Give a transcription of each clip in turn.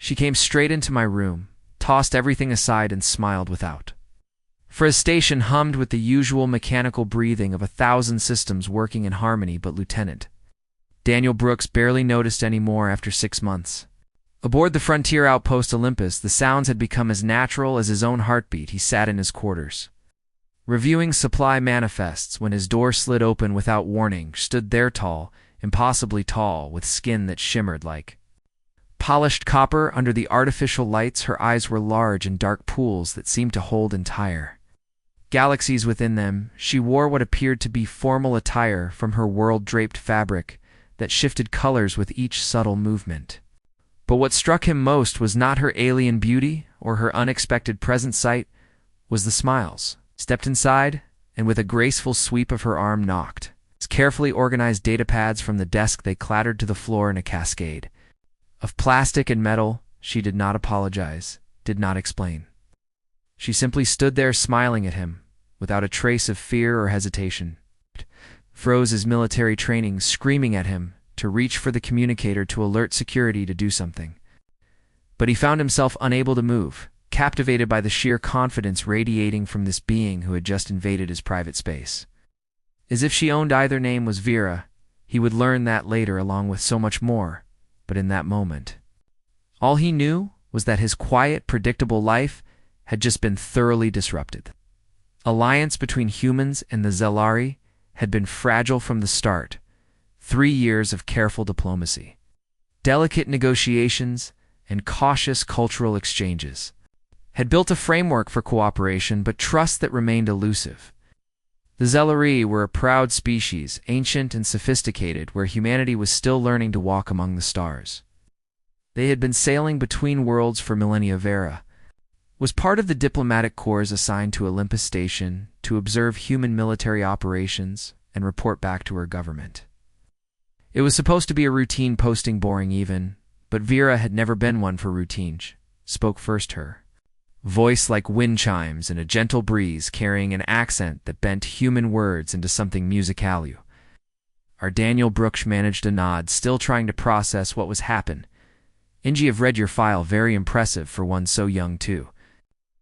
She came straight into my room, tossed everything aside, and smiled without. For his station hummed with the usual mechanical breathing of 1,000 systems working in harmony, but Lieutenant Daniel Brooks barely noticed any more after 6 months. Aboard the frontier outpost Olympus, the sounds had become as natural as his own heartbeat. He sat in his quarters, reviewing supply manifests, when his door slid open without warning. Stood there tall, impossibly tall, with skin that shimmered like polished copper under the artificial lights. Her eyes were large and dark pools that seemed to hold entire galaxies within them. She wore what appeared to be formal attire from her world-draped fabric that shifted colors with each subtle movement. But what struck him most was not her alien beauty or her unexpected present sight, was the smiles. Stepped inside, and with a graceful sweep of her arm knocked. His carefully organized datapads from the desk, they clattered to the floor in a cascade of plastic and metal. She did not apologize, did not explain. She simply stood there smiling at him, without a trace of fear or hesitation. Froze his military training, screaming at him to reach for the communicator to alert security to do something. But he found himself unable to move, captivated by the sheer confidence radiating from this being who had just invaded his private space. As if she owned either name was Vera. He would learn that later, along with so much more, but in that moment, all he knew was that his quiet, predictable life had just been thoroughly disrupted. Alliance between humans and the Zelari had been fragile from the start. 3 years of careful diplomacy, delicate negotiations, and cautious cultural exchanges had built a framework for cooperation, but trust that remained elusive. The Zelari were a proud species, ancient and sophisticated, where humanity was still learning to walk among the stars. They had been sailing between worlds for millennia. Vera was part of the diplomatic corps assigned to Olympus Station to observe human military operations and report back to her government. It was supposed to be a routine posting, boring even, but Vera had never been one for routine. Spoke first, her voice like wind chimes in a gentle breeze, carrying an accent that bent human words into something musical. Our Daniel Brooks managed a nod, still trying to process what was happening. Ingie, have read your file. Very impressive for one so young too.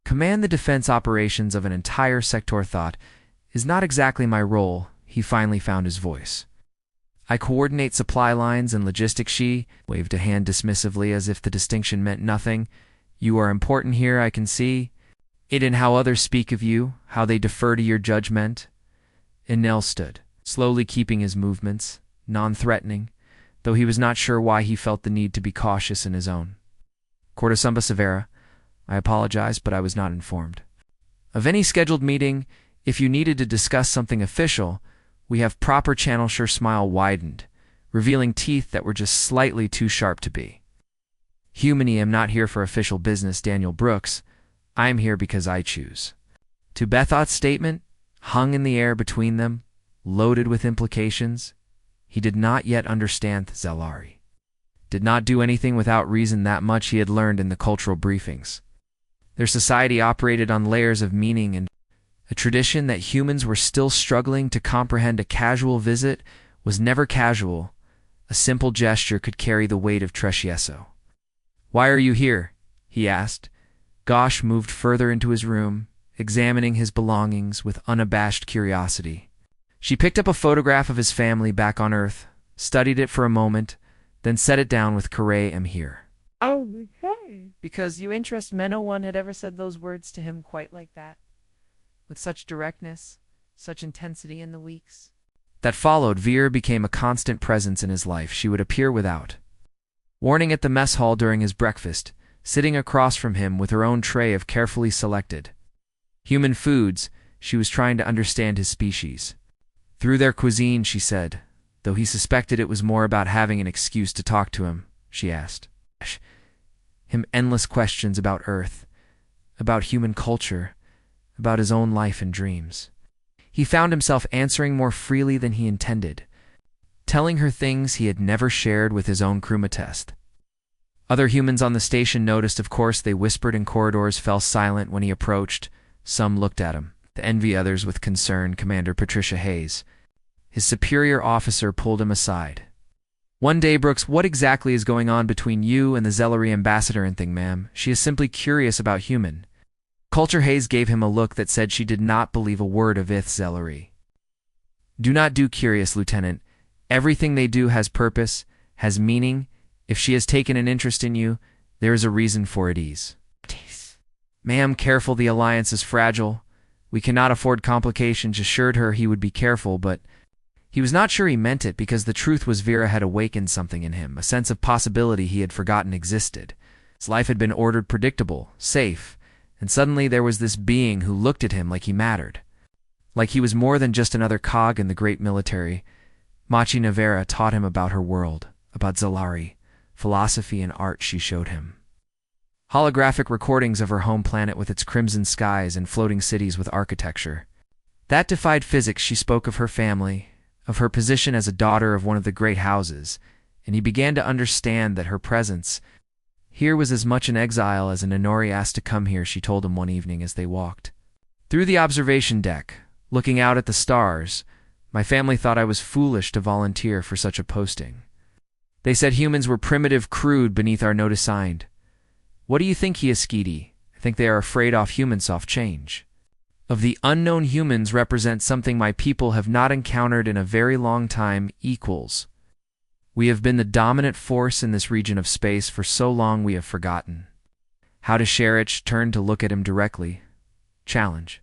Command the defense operations of an entire sector. Thought is not exactly my role. He finally found his voice. I coordinate supply lines and logistics. She waved a hand dismissively as if the distinction meant nothing. You are important here, I can see it in how others speak of you, how they defer to your judgment. Enel stood, slowly keeping his movements, non-threatening, though he was not sure why he felt the need to be cautious in his own. Cortosumba Severa, I apologize, but I was not informed of any scheduled meeting. If you needed to discuss something official, we have proper channel. Her smile widened, revealing teeth that were just slightly too sharp to be. Humani, am not here for official business, Daniel Brooks. I am here because I choose to. Bethott's statement hung in the air between them, loaded with implications. He did not yet understand the Zelari. Did not do anything without reason. That much he had learned in the cultural briefings. Their society operated on layers of meaning and a tradition that humans were still struggling to comprehend. A casual visit was never casual. A simple gesture could carry the weight of Trescieso. Why are you here? He asked. Gosh moved further into his room, examining his belongings with unabashed curiosity. She picked up a photograph of his family back on Earth, studied it for a moment, then set it down with Correa. Am here. Oh, okay. Because you interest me. No one had ever said those words to him quite like that. With such directness, such intensity in the weeks that followed. Vera became a constant presence in his life. She would appear without warning at the mess hall during his breakfast, sitting across from him with her own tray of carefully selected human foods. She was trying to understand his species through their cuisine, she said, though he suspected it was more about having an excuse to talk to him. She asked him endless questions about Earth, about human culture, about his own life and dreams. He found himself answering more freely than he intended, telling her things he had never shared with his own crewmatest. Other humans on the station noticed, of course. They whispered in corridors, fell silent when he approached. Some looked at him, to envy, others with concern. Commander Patricia Hayes, his superior officer, pulled him aside. One day, Brooks, what exactly is going on between you and the Zellery ambassador and thing, ma'am? She is simply curious about human. Culture Hayes gave him a look that said she did not believe a word of ith Zellery. Do not do curious, Lieutenant. Everything they do has purpose, has meaning. If she has taken an interest in you, there is a reason for it is. Ma'am, careful, the alliance is fragile. We cannot afford complications, assured her he would be careful, but he was not sure he meant it because the truth was Vera had awakened something in him, a sense of possibility he had forgotten existed. His life had been ordered, predictable, safe, and suddenly there was this being who looked at him like he mattered. Like he was more than just another cog in the great military. Machina Vera taught him about her world, about Zellery, philosophy and art she showed him. Holographic recordings of her home planet with its crimson skies and floating cities with architecture. That defied physics. She spoke of her family, of her position as a daughter of one of the great houses, and he began to understand that her presence here was as much an exile as an Inori asked to come here, she told him one evening as they walked through the observation deck, looking out at the stars. My family thought I was foolish to volunteer for such a posting. They said humans were primitive, crude beneath our note assigned. What do you think, he is skeety? I think they are afraid off humans off change. Of the unknown, humans represent something my people have not encountered in a very long time, equals. We have been the dominant force in this region of space for so long we have forgotten how to share it. She turned to look at him directly. Challenge.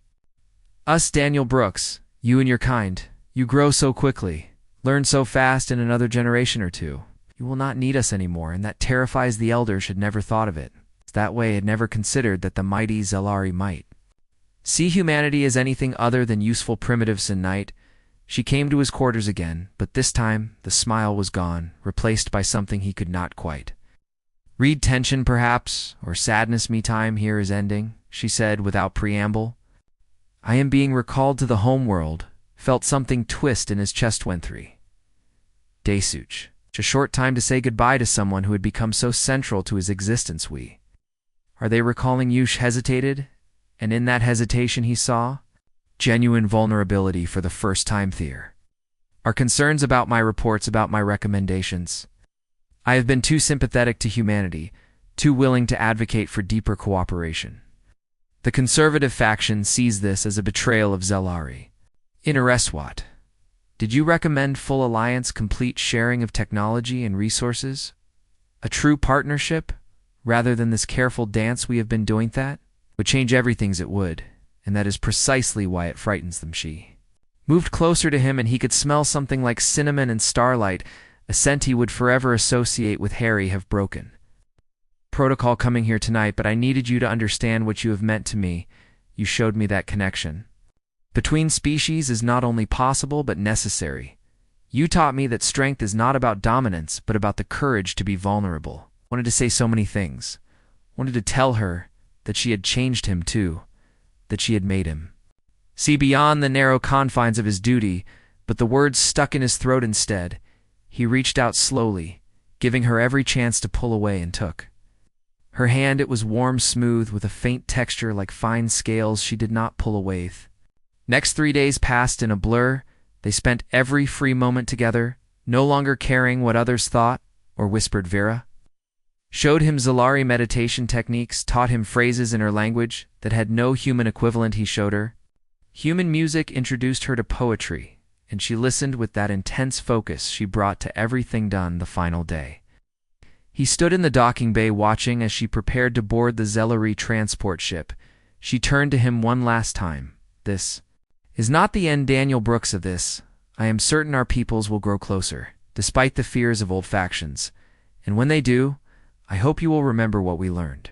Us, Daniel Brooks, you and your kind, you grow so quickly, learn so fast. In another generation or two, you will not need us anymore, and that terrifies the elders. Had never thought of it that way, had never considered that the mighty Zellery might see humanity as anything other than useful primitives in night. She came to his quarters again, but this time the smile was gone, replaced by something he could not quite read. Tension, perhaps, or sadness. Me time here is ending, she said without preamble. I am being recalled to the homeworld. Felt something twist in his chest. Went 3 days. A short time to say goodbye to someone who had become so central to his existence. Are they recalling you? Hesitated, and in that hesitation he saw genuine vulnerability for the first time. There are concerns about my reports, about my recommendations. I have been too sympathetic to humanity, too willing to advocate for deeper cooperation. The conservative faction sees this as a betrayal of Zellery. What? Did you recommend full alliance, complete sharing of technology and resources? A true partnership, rather than this careful dance we have been doing? That would change everything. It would, and that is precisely why it frightens them. She moved closer to him, and he could smell something like cinnamon and starlight, a scent he would forever associate with Harry. Have broken protocol coming here tonight, but I needed you to understand what you have meant to me. You showed me that connection between species is not only possible but necessary. You taught me that strength is not about dominance, but about the courage to be vulnerable. Wanted to say so many things. Wanted to tell her that she had changed him too, that she had made him see beyond the narrow confines of his duty, but the words stuck in his throat instead. He reached out slowly, giving her every chance to pull away, and took her hand. It was warm, smooth, with a faint texture like fine scales. She did not pull away. Next 3 days passed in a blur. They spent every free moment together, no longer caring what others thought or whispered. Vera showed him Zellery meditation techniques, taught him phrases in her language that had no human equivalent. He showed her human music, introduced her to poetry, and she listened with that intense focus she brought to everything done. The final day, he stood in the docking bay watching as she prepared to board the Zellery transport ship. She turned to him one last time. This is not the end, Daniel Brooks, of this. I am certain our peoples will grow closer, despite the fears of old factions. And when they do, I hope you will remember what we learned.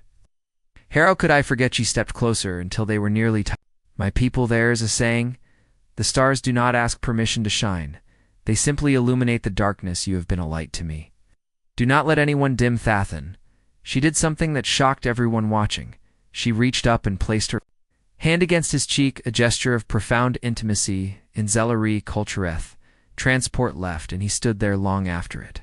How could I forget? She stepped closer until they were nearly my people, there is a saying. The stars do not ask permission to shine. They simply illuminate the darkness. You have been a light to me. Do not let anyone dim Thathan. She did something that shocked everyone watching. She reached up and placed her hand against his cheek, a gesture of profound intimacy. In Zellery cultureth, transport left, and he stood there long after it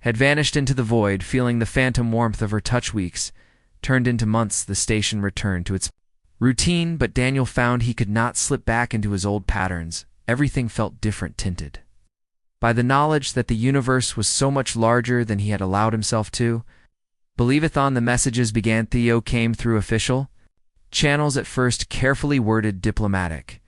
had vanished into the void, feeling the phantom warmth of her touch. Weeks turned into months. The station returned to its routine, but Daniel found he could not slip back into his old patterns. Everything felt different, tinted by the knowledge that the universe was so much larger than he had allowed himself to. Believeth on the messages began Theo came through official channels, at first carefully worded, diplomatic